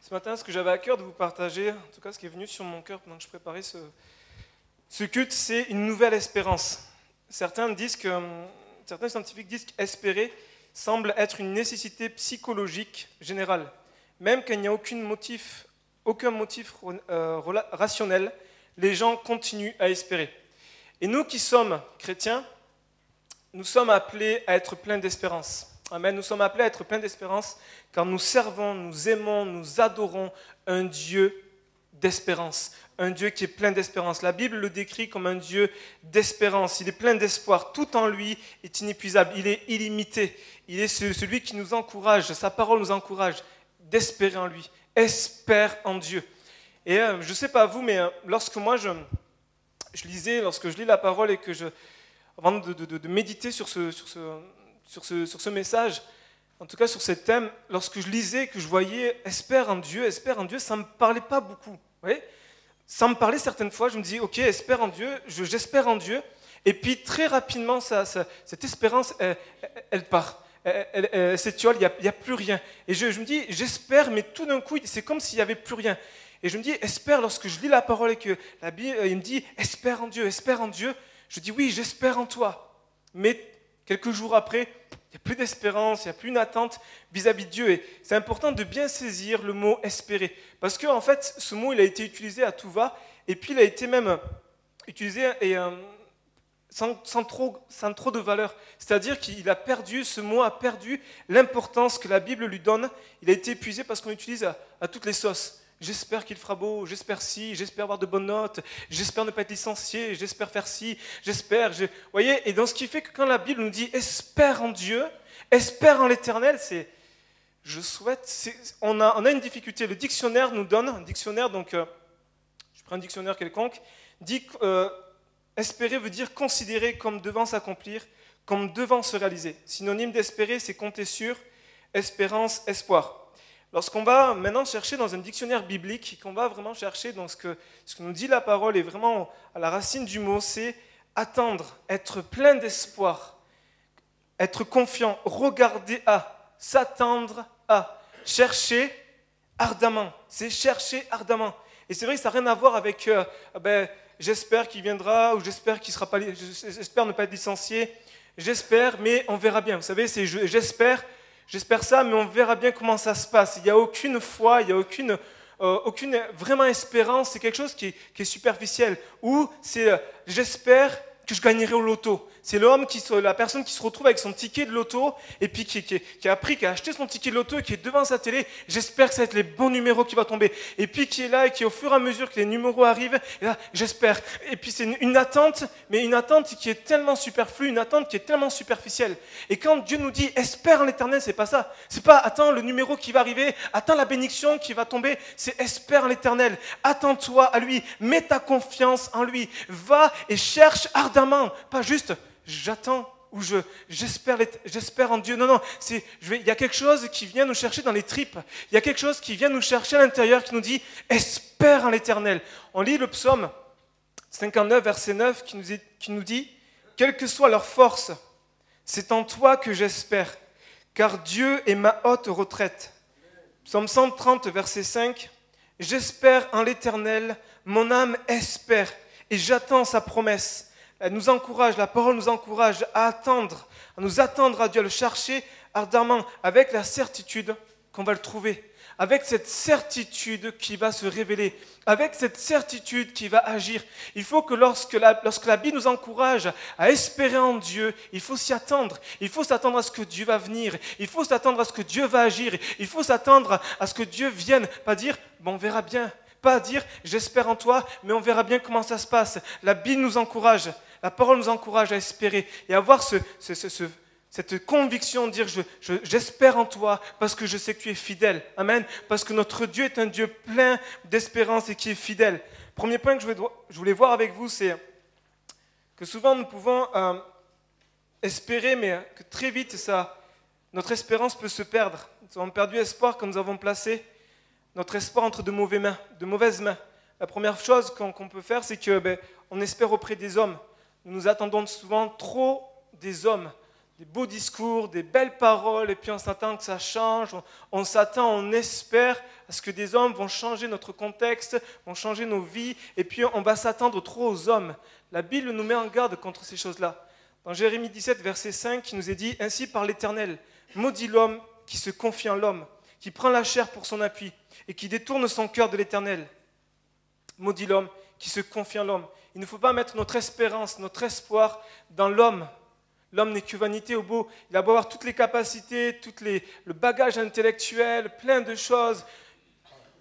Ce matin, ce que j'avais à cœur de vous partager, en tout cas ce qui est venu sur mon cœur pendant que je préparais ce culte, c'est une nouvelle espérance. Certains scientifiques disent qu'espérer semble être une nécessité psychologique générale. Même quand il n'y a aucun motif rationnel, les gens continuent à espérer. Et nous qui sommes chrétiens, nous sommes appelés à être pleins d'espérance. Amen. Nous sommes appelés à être pleins d'espérance car nous servons, nous aimons, nous adorons un Dieu d'espérance, un Dieu qui est plein d'espérance. La Bible le décrit comme un Dieu d'espérance. Il est plein d'espoir. Tout en lui est inépuisable. Il est illimité. Il est celui qui nous encourage. Sa parole nous encourage d'espérer en lui. Espère en Dieu. Et je ne sais pas vous, mais lorsque moi je lis la parole et que avant de méditer sur ce message, en tout cas sur ce thème, lorsque je lisais, que je voyais espère en Dieu, ça ne me parlait pas beaucoup. Vous voyez, ça me parlait certaines fois, je me dis, ok, espère en Dieu, j'espère en Dieu, et puis très rapidement, cette espérance, elle part. Elle s'étiole, il n'y a plus rien. Et je me dis, j'espère, mais tout d'un coup, c'est comme s'il n'y avait plus rien. Et je me dis, espère, lorsque je lis la parole et que la Bible, il me dit, espère en Dieu, je dis, oui, j'espère en toi. Mais quelques jours après, il n'y a plus d'espérance, il n'y a plus une attente vis-à-vis de Dieu. Et c'est important de bien saisir le mot espérer. Parce qu'en fait, ce mot, il a été utilisé à tout va, et puis il a été même utilisé sans trop de valeur. C'est-à-dire qu'il a perdu, ce mot a perdu l'importance que la Bible lui donne. Il a été épuisé parce qu'on l'utilise à toutes les sauces. J'espère qu'il fera beau, j'espère j'espère avoir de bonnes notes, j'espère ne pas être licencié, j'espère faire ci, Vous voyez, et dans ce qui fait que quand la Bible nous dit espère en Dieu, espère en l'éternel, on a une difficulté. Le dictionnaire nous donne, je prends un dictionnaire quelconque, dit espérer veut dire considérer comme devant s'accomplir, comme devant se réaliser. Synonyme d'espérer, c'est compter sur, espérance, espoir. Lorsqu'on va maintenant chercher dans un dictionnaire biblique, qu'on va vraiment chercher dans ce que nous dit la parole et vraiment à la racine du mot, c'est attendre, être plein d'espoir, être confiant, regarder à, s'attendre à, chercher ardemment. C'est chercher ardemment. Et c'est vrai que ça n'a rien à voir avec j'espère qu'il viendra ou j'espère ne pas être licencié, j'espère mais on verra bien. Vous savez, c'est J'espère ça, mais on verra bien comment ça se passe. Il n'y a aucune foi, il n'y a aucune vraiment espérance. C'est quelque chose qui est superficiel. Ou c'est j'espère que je gagnerai au loto. C'est la personne qui se retrouve avec son ticket de loto et puis qui a acheté son ticket de loto et qui est devant sa télé. J'espère que ça va être les bons numéros qui vont tomber. Et puis qui est là et qui au fur et à mesure que les numéros arrivent, et là, j'espère. Et puis c'est une attente, mais une attente qui est tellement superflue, une attente qui est tellement superficielle. Et quand Dieu nous dit espère en l'éternel, c'est pas ça. C'est pas attends le numéro qui va arriver, attends la bénédiction qui va tomber. C'est espère en l'éternel. Attends-toi à lui, mets ta confiance en lui. Va et cherche ardemment, pas juste j'attends ou j'espère en Dieu. Non, il y a quelque chose qui vient nous chercher dans les tripes. Il y a quelque chose qui vient nous chercher à l'intérieur qui nous dit espère en l'éternel. On lit le psaume 59, verset 9 qui nous dit quelle que soit leur force, c'est en toi que j'espère, car Dieu est ma haute retraite. Psaume 130, verset 5, j'espère en l'éternel, mon âme espère et j'attends sa promesse. Elle nous encourage, la parole nous encourage à nous attendre à Dieu, à le chercher ardemment, avec la certitude qu'on va le trouver, avec cette certitude qui va se révéler, avec cette certitude qui va agir. Il faut que lorsque la Bible nous encourage à espérer en Dieu, il faut s'y attendre. Il faut s'attendre à ce que Dieu va venir. Il faut s'attendre à ce que Dieu va agir. Il faut s'attendre à ce que Dieu vienne. Pas dire, bon, on verra bien. Pas dire, j'espère en toi, mais on verra bien comment ça se passe. La Bible nous encourage. La parole nous encourage à espérer et à avoir cette conviction de dire j'espère en toi parce que je sais que tu es fidèle. Amen. Parce que notre Dieu est un Dieu plein d'espérance et qui est fidèle. Premier point que je voulais voir avec vous, c'est que souvent nous pouvons espérer, mais que très vite notre espérance peut se perdre. Nous avons perdu espoir quand nous avons placé notre espoir entre de mauvaises mains. La première chose qu'on peut faire, c'est qu'on espère auprès des hommes. Nous attendons souvent trop des hommes. des beaux discours, des belles paroles, et puis on s'attend que ça change, on s'attend, on espère à ce que des hommes vont changer notre contexte, vont changer nos vies, et puis on va s'attendre trop aux hommes. La Bible nous met en garde contre ces choses-là. Dans Jérémie 17, verset 5, il nous est dit « Ainsi par l'Éternel, maudit l'homme qui se confie en l'homme, qui prend la chair pour son appui, et qui détourne son cœur de l'Éternel. Maudit l'homme qui se confie en l'homme. » Il ne faut pas mettre notre espérance, notre espoir dans l'homme. L'homme n'est que vanité au beau. Il a beau avoir toutes les capacités, le bagage intellectuel, plein de choses.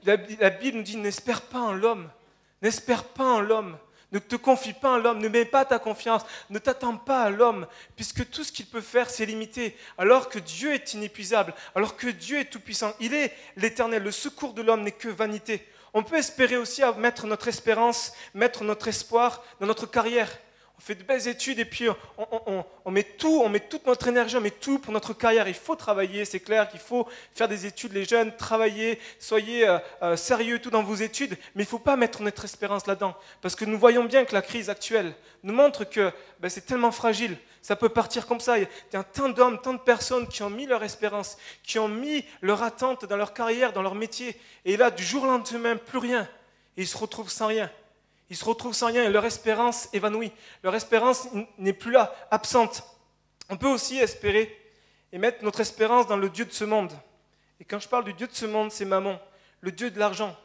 La Bible nous dit, n'espère pas en l'homme. N'espère pas en l'homme. Ne te confie pas en l'homme. Ne mets pas ta confiance. Ne t'attends pas à l'homme. Puisque tout ce qu'il peut faire, c'est limité. Alors que Dieu est inépuisable. Alors que Dieu est tout-puissant. Il est l'Éternel. Le secours de l'homme n'est que vanité. On peut espérer aussi à mettre notre espérance, mettre notre espoir dans notre carrière. On fait de belles études et puis on met tout, on met toute notre énergie, on met tout pour notre carrière. Il faut travailler, c'est clair qu'il faut faire des études, les jeunes, travailler, soyez sérieux tout dans vos études, mais il ne faut pas mettre notre espérance là-dedans. Parce que nous voyons bien que la crise actuelle nous montre que c'est tellement fragile, ça peut partir comme ça. Il y a tant d'hommes, tant de personnes qui ont mis leur espérance, qui ont mis leur attente dans leur carrière, dans leur métier, et là, du jour au lendemain, plus rien, et ils se retrouvent sans rien. Ils se retrouvent sans rien et leur espérance évanouie. Leur espérance n'est plus là, absente. On peut aussi espérer et mettre notre espérance dans le Dieu de ce monde. Et quand je parle du Dieu de ce monde, c'est Mammon, le Dieu de l'argent.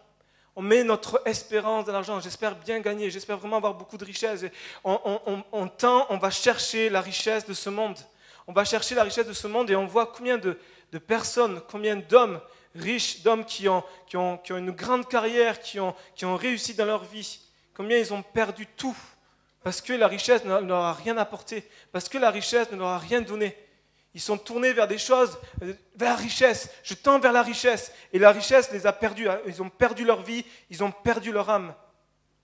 On met notre espérance dans l'argent. J'espère bien gagner, j'espère vraiment avoir beaucoup de richesses. On va chercher la richesse de ce monde. On va chercher la richesse de ce monde et on voit combien de personnes, combien d'hommes riches, d'hommes qui ont une grande carrière, qui ont réussi dans leur vie. Combien ils ont perdu tout parce que la richesse ne leur a rien apporté, parce que la richesse ne leur a rien donné. Ils sont tournés vers des choses, vers la richesse. Je tends vers la richesse. Et la richesse les a perdus. Ils ont perdu leur vie, ils ont perdu leur âme.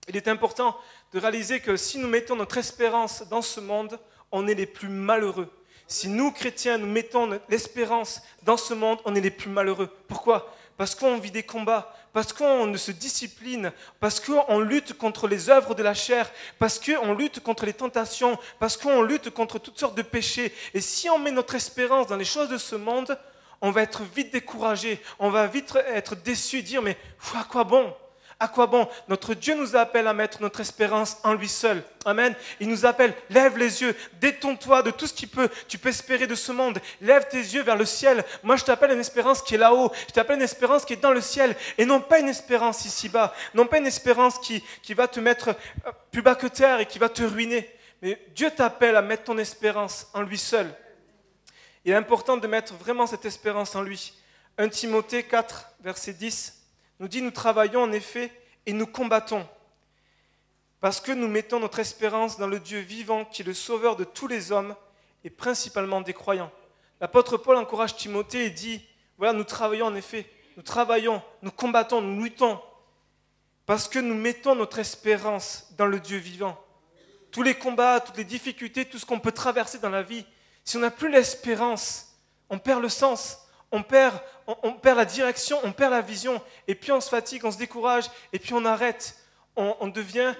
Il est important de réaliser que si nous mettons notre espérance dans ce monde, on est les plus malheureux. Si nous, chrétiens, nous mettons l'espérance dans ce monde, on est les plus malheureux. Pourquoi ? Parce qu'on vit des combats, parce qu'on se discipline, parce qu'on lutte contre les œuvres de la chair, parce qu'on lutte contre les tentations, parce qu'on lutte contre toutes sortes de péchés. Et si on met notre espérance dans les choses de ce monde, on va être vite découragé, on va vite être déçu, dire mais à quoi bon ? À quoi bon ? Notre Dieu nous appelle à mettre notre espérance en lui seul. Amen. Il nous appelle, lève les yeux, détourne-toi de tout ce tu peux espérer de ce monde. Lève tes yeux vers le ciel. Moi, je t'appelle une espérance qui est là-haut. Je t'appelle une espérance qui est dans le ciel. Et non pas une espérance ici-bas. Non pas une espérance qui va te mettre plus bas que terre et qui va te ruiner. Mais Dieu t'appelle à mettre ton espérance en lui seul. Il est important de mettre vraiment cette espérance en lui. 1 Timothée 4, verset 10. Nous dit, nous travaillons en effet et nous combattons parce que nous mettons notre espérance dans le Dieu vivant qui est le sauveur de tous les hommes et principalement des croyants. L'apôtre Paul encourage Timothée et dit, voilà, nous travaillons en effet, nous travaillons, nous combattons, nous luttons parce que nous mettons notre espérance dans le Dieu vivant. Tous les combats, toutes les difficultés, tout ce qu'on peut traverser dans la vie, si on n'a plus l'espérance, on perd le sens. On perd la direction, on perd la vision, et puis on se fatigue, on se décourage, et puis on arrête. On devient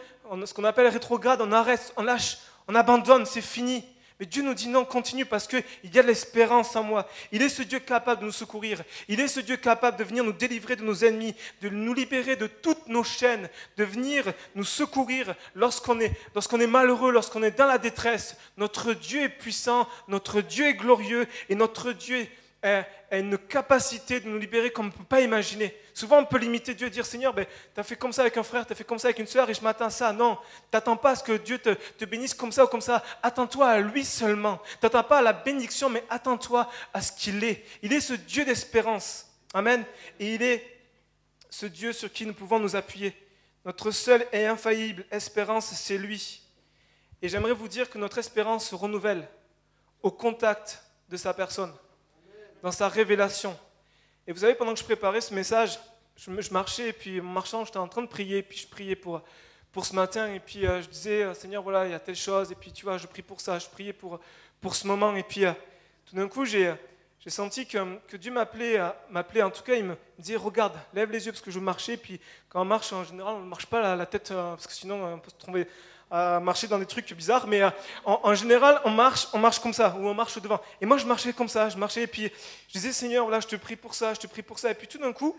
ce qu'on appelle rétrograde, on arrête, on lâche, on abandonne, c'est fini. Mais Dieu nous dit non, continue parce qu'il y a de l'espérance en moi. Il est ce Dieu capable de nous secourir. Il est ce Dieu capable de venir nous délivrer de nos ennemis, de nous libérer de toutes nos chaînes, de venir nous secourir lorsqu'on est malheureux, lorsqu'on est dans la détresse. Notre Dieu est puissant, notre Dieu est glorieux, et notre Dieu a une capacité de nous libérer comme on ne peut pas imaginer. Souvent, on peut limiter Dieu et dire, Seigneur, tu as fait comme ça avec un frère, tu as fait comme ça avec une sœur et je m'attends à ça. Non, tu n'attends pas à ce que Dieu te bénisse comme ça ou comme ça. Attends-toi à lui seulement. Tu n'attends pas à la bénédiction, mais attends-toi à ce qu'il est. Il est ce Dieu d'espérance. Amen. Et il est ce Dieu sur qui nous pouvons nous appuyer. Notre seule et infaillible espérance, c'est lui. Et j'aimerais vous dire que notre espérance se renouvelle au contact de sa personne, dans sa révélation. Et vous savez, pendant que je préparais ce message, je marchais, et puis en marchant, j'étais en train de prier, puis je priais pour ce matin, et puis je disais, Seigneur, voilà, il y a telle chose, et puis tu vois, je prie pour ça, je priais pour ce moment, et puis tout d'un coup, j'ai senti que Dieu m'appelait, en tout cas, il me disait, regarde, lève les yeux, parce que je marchais, puis quand on marche, en général, on ne marche pas la tête, parce que sinon, on peut se à marcher dans des trucs bizarres, mais en général, on marche comme ça, ou on marche devant. Et moi, je marchais comme ça, je marchais, et puis je disais, Seigneur, voilà, je te prie pour ça, je te prie pour ça. Et puis tout d'un coup,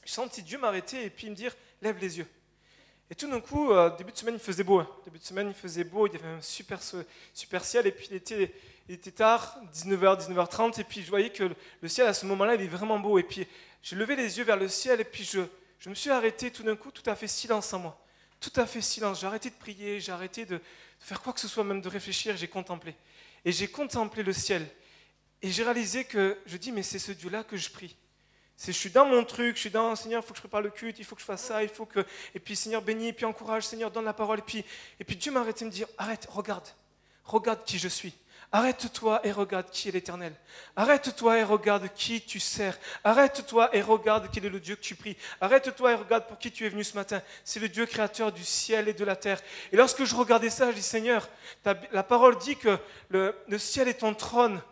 je sentis Dieu m'arrêter et puis me dire, lève les yeux. Et tout d'un coup, début de semaine, il faisait beau. Début de semaine, il faisait beau, il y avait un super ciel, et puis il était tard, 19h, 19h30, et puis je voyais que le ciel, à ce moment-là, il est vraiment beau. Et puis, j'ai levé les yeux vers le ciel, et puis je me suis arrêté tout d'un coup, tout à fait silence en moi. Tout à fait silence. J'ai arrêté de prier, j'ai arrêté de faire quoi que ce soit, même de réfléchir, j'ai contemplé. Et j'ai contemplé le ciel. Et j'ai réalisé que, je dis, mais c'est ce Dieu-là que je prie. Je suis dans mon truc, je suis dans, Seigneur, il faut que je prépare le culte, il faut que je fasse ça, il faut que... Et puis, Seigneur, bénis, et puis encourage, Seigneur, donne la parole. Et puis Dieu m'a arrêté de me dire, arrête, regarde qui je suis. Arrête-toi et regarde qui est l'Éternel. Arrête-toi et regarde qui tu sers. Arrête-toi et regarde quel est le Dieu que tu pries. Arrête-toi et regarde pour qui tu es venu ce matin. C'est le Dieu créateur du ciel et de la terre. Et lorsque je regardais ça, je dis, Seigneur, la parole dit que le ciel est ton trône.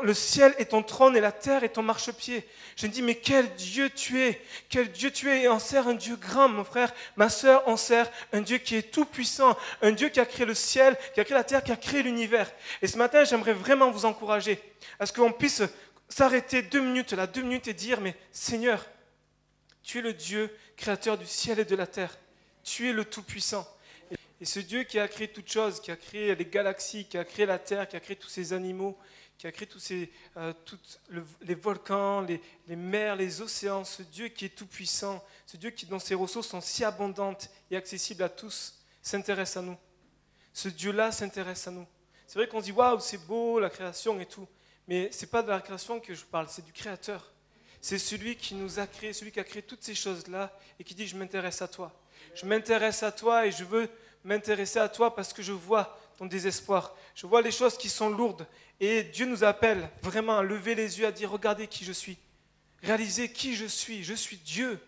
Le ciel est ton trône et la terre est ton marchepied. Je me dis, mais quel Dieu tu es. Quel Dieu tu es. Et on sert un Dieu grand, mon frère, ma soeur, on sert un Dieu qui est tout puissant. Un Dieu qui a créé le ciel, qui a créé la terre, qui a créé l'univers. Et ce matin, j'aimerais vraiment vous encourager à ce qu'on puisse s'arrêter 2 minutes et dire, mais Seigneur, tu es le Dieu créateur du ciel et de la terre. Tu es le tout-puissant. Et ce Dieu qui a créé toutes choses, qui a créé les galaxies, qui a créé la terre, qui a créé tous ces animaux, qui a créé tous les volcans, les mers, les océans, ce Dieu qui est tout-puissant, ce Dieu dont ses ressources sont si abondantes et accessibles à tous, s'intéresse à nous. Ce Dieu-là s'intéresse à nous. C'est vrai qu'on se dit, waouh, c'est beau, la création et tout, mais ce n'est pas de la création que je parle, c'est du Créateur. C'est celui qui nous a créé, celui qui a créé toutes ces choses-là et qui dit, je m'intéresse à toi. Je m'intéresse à toi et je veux m'intéresser à toi parce que je vois ton désespoir. Je vois les choses qui sont lourdes. Et Dieu nous appelle vraiment à lever les yeux, à dire, regardez qui je suis. Réalisez qui je suis. Je suis Dieu.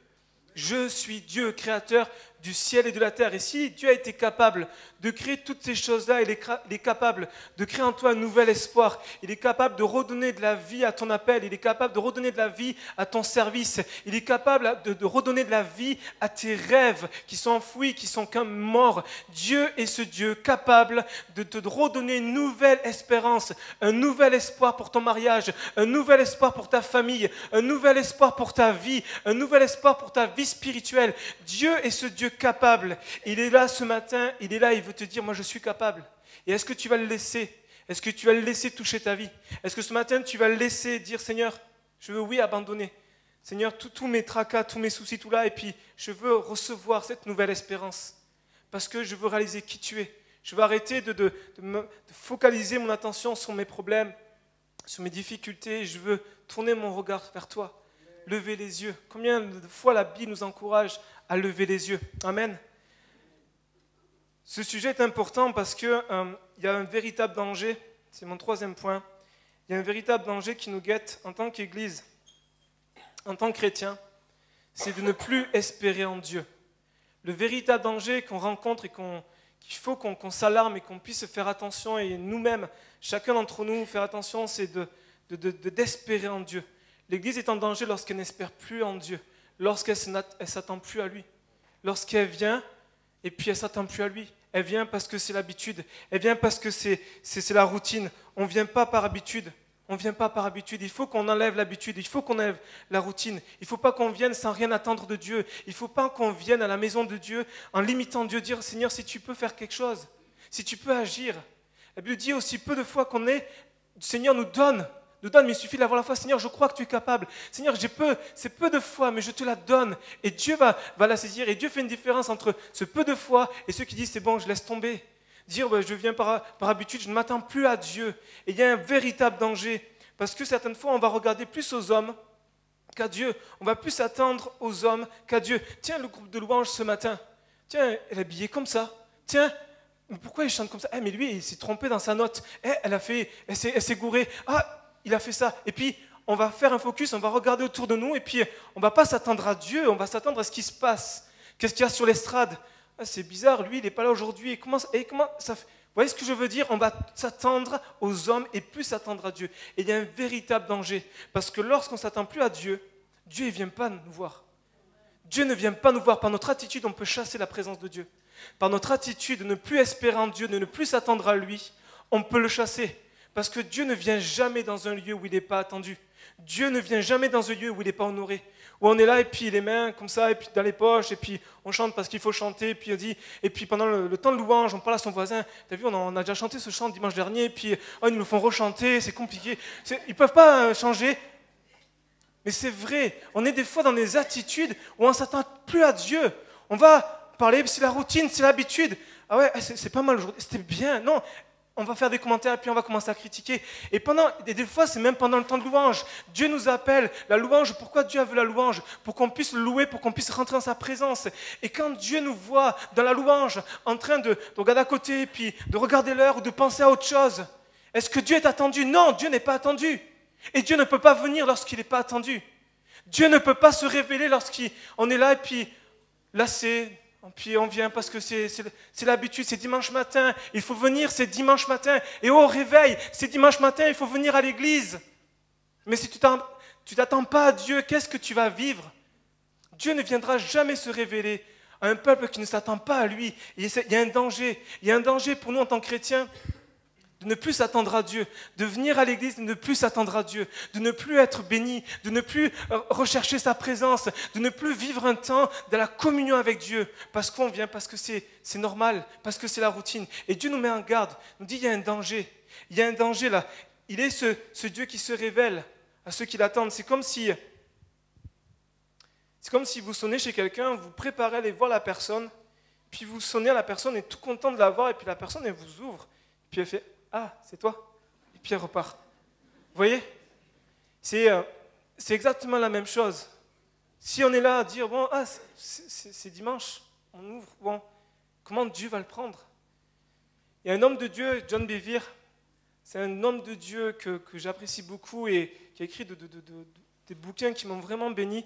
Je suis Dieu, créateur du ciel et de la terre. Et si Dieu a été capable de créer toutes ces choses-là, il est capable de créer en toi un nouvel espoir. Il est capable de redonner de la vie à ton appel. Il est capable de redonner de la vie à ton service. Il est capable de redonner de la vie à tes rêves qui sont enfouis, qui sont comme morts. Dieu est ce Dieu capable de te redonner une nouvelle espérance, un nouvel espoir pour ton mariage, un nouvel espoir pour ta famille, un nouvel espoir pour ta vie, un nouvel espoir pour ta vie spirituelle. Dieu est ce Dieu capable. Il est là ce matin, il est là, il veut te dire, moi je suis capable. Et est-ce que tu vas le laisser? Est-ce que tu vas le laisser toucher ta vie? Est-ce que ce matin tu vas le laisser dire, Seigneur, je veux oui abandonner. Seigneur, tous mes tracas, tous mes soucis, tout là, et puis je veux recevoir cette nouvelle espérance. Parce que je veux réaliser qui tu es. Je veux arrêter de focaliser mon attention sur mes problèmes, sur mes difficultés. Je veux tourner mon regard vers toi. Lever les yeux. Combien de fois la Bible nous encourage à lever les yeux? Amen. Ce sujet est important parce qu'il y a un véritable danger, c'est mon 3e point, il y a un véritable danger qui nous guette en tant qu'Église, en tant que chrétien, c'est de ne plus espérer en Dieu. Le véritable danger qu'on rencontre et qu'il faut qu'on s'alarme et qu'on puisse faire attention, et nous-mêmes, chacun d'entre nous, faire attention, c'est d'espérer en Dieu. L'Église est en danger lorsqu'elle n'espère plus en Dieu, lorsqu'elle ne s'attend plus à lui, lorsqu'elle vient et puis elle ne s'attend plus à lui. Elle vient parce que c'est l'habitude, elle vient parce que c'est la routine. On ne vient pas par habitude, on ne vient pas par habitude. Il faut qu'on enlève l'habitude, il faut qu'on enlève la routine. Il ne faut pas qu'on vienne sans rien attendre de Dieu. Il ne faut pas qu'on vienne à la maison de Dieu en limitant Dieu, dire Seigneur, si tu peux faire quelque chose, si tu peux agir. La Bible dit aussi peu de fois qu'on est, le Seigneur nous donne, mais il suffit d'avoir la foi. Seigneur, je crois que tu es capable. Seigneur, c'est peu de foi, mais je te la donne. Et Dieu va la saisir. Et Dieu fait une différence entre ce peu de foi et ceux qui disent, c'est bon, je laisse tomber. Dire, je viens par habitude, je ne m'attends plus à Dieu. Et il y a un véritable danger. Parce que certaines fois, on va regarder plus aux hommes qu'à Dieu. On va plus s'attendre aux hommes qu'à Dieu. Tiens, le groupe de louanges ce matin. Tiens, elle est habillée comme ça. Tiens, mais pourquoi il chante comme ça? Mais lui, il s'est trompé dans sa note. Elle s'est gourée. Ah, il a fait ça. Et puis, on va faire un focus, on va regarder autour de nous, et puis on ne va pas s'attendre à Dieu, on va s'attendre à ce qui se passe. Qu'est-ce qu'il y a sur l'estrade? Ah, c'est bizarre, lui, il n'est pas là aujourd'hui. Et comment ça fait? Vous voyez ce que je veux dire? On va s'attendre aux hommes et plus s'attendre à Dieu. Et il y a un véritable danger. Parce que lorsqu'on ne s'attend plus à Dieu, Dieu ne vient pas nous voir. Dieu ne vient pas nous voir. Par notre attitude, on peut chasser la présence de Dieu. par notre attitude de ne plus espérer en Dieu, de ne plus s'attendre à lui, on peut le chasser. Parce que Dieu ne vient jamais dans un lieu où il n'est pas attendu. Dieu ne vient jamais dans un lieu où il n'est pas honoré. Où on est là et puis les mains comme ça, et puis dans les poches, et puis on chante parce qu'il faut chanter, et puis on dit, et puis pendant le temps de louange, on parle à son voisin. T'as vu, on a déjà chanté ce chant dimanche dernier, et puis ils nous le font rechanter, c'est compliqué. Ils ne peuvent pas changer. Mais c'est vrai, on est des fois dans des attitudes où on ne s'attend plus à Dieu. On va parler, c'est la routine, c'est l'habitude. Ah ouais, c'est pas mal aujourd'hui, c'était bien. Non, on va faire des commentaires et puis on va commencer à critiquer. Et des fois, c'est même pendant le temps de louange. Dieu nous appelle. La louange, pourquoi Dieu a vu la louange? Pour qu'on puisse le louer, pour qu'on puisse rentrer dans sa présence. Et quand Dieu nous voit dans la louange, en train de regarder à côté, puis de regarder l'heure ou de penser à autre chose, est-ce que Dieu est attendu? Non, Dieu n'est pas attendu. Et Dieu ne peut pas venir lorsqu'il n'est pas attendu. Dieu ne peut pas se révéler lorsqu'on est là et puis lassé. Puis on vient parce que c'est l'habitude, c'est dimanche matin, il faut venir, c'est dimanche matin. Et au réveil, c'est dimanche matin, il faut venir à l'église. Mais si tu t'attends pas à Dieu, qu'est-ce que tu vas vivre? Dieu ne viendra jamais se révéler à un peuple qui ne s'attend pas à lui. Il y a un danger pour nous en tant que chrétiens. De ne plus s'attendre à Dieu, de venir à l'église, de ne plus s'attendre à Dieu, de ne plus être béni, de ne plus rechercher sa présence, de ne plus vivre un temps de la communion avec Dieu, parce qu'on vient, parce que c'est normal, parce que c'est la routine. Et Dieu nous met en garde, nous dit il y a un danger là. Il est ce Dieu qui se révèle à ceux qui l'attendent. C'est comme si vous sonnez chez quelqu'un, vous préparez à aller voir la personne, puis vous sonnez à la personne, et tout content de la voir, et puis la personne elle vous ouvre, puis elle fait « Ah, c'est toi ?» Et puis elle repart. Vous voyez? C'est exactement la même chose. Si on est là à dire « Bon, c'est dimanche, on ouvre, bon, comment Dieu va le prendre ?» Il y a un homme de Dieu, John Bevere, c'est un homme de Dieu que j'apprécie beaucoup et qui a écrit des bouquins qui m'ont vraiment béni.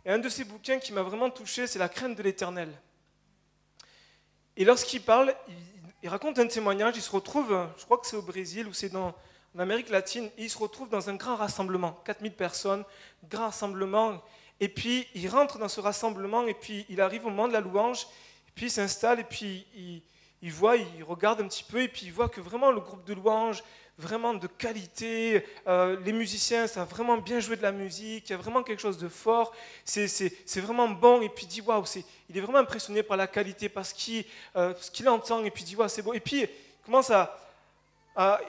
Et un de ces bouquins qui m'a vraiment touché, c'est « La crainte de l'Éternel ». Et lorsqu'il parle, il raconte un témoignage, il se retrouve, je crois que c'est au Brésil ou c'est en Amérique latine, et il se retrouve dans un grand rassemblement, 4000 personnes, grand rassemblement, et puis il rentre dans ce rassemblement, et puis il arrive au moment de la louange, et puis il s'installe, et puis il regarde un petit peu, et puis il voit que vraiment le groupe de louange, vraiment de qualité, les musiciens, ça a vraiment bien joué de la musique, il y a vraiment quelque chose de fort, c'est vraiment bon, et puis il dit waouh, il est vraiment impressionné par la qualité, par ce qu'il entend, et puis il dit waouh, c'est beau, et puis il commence à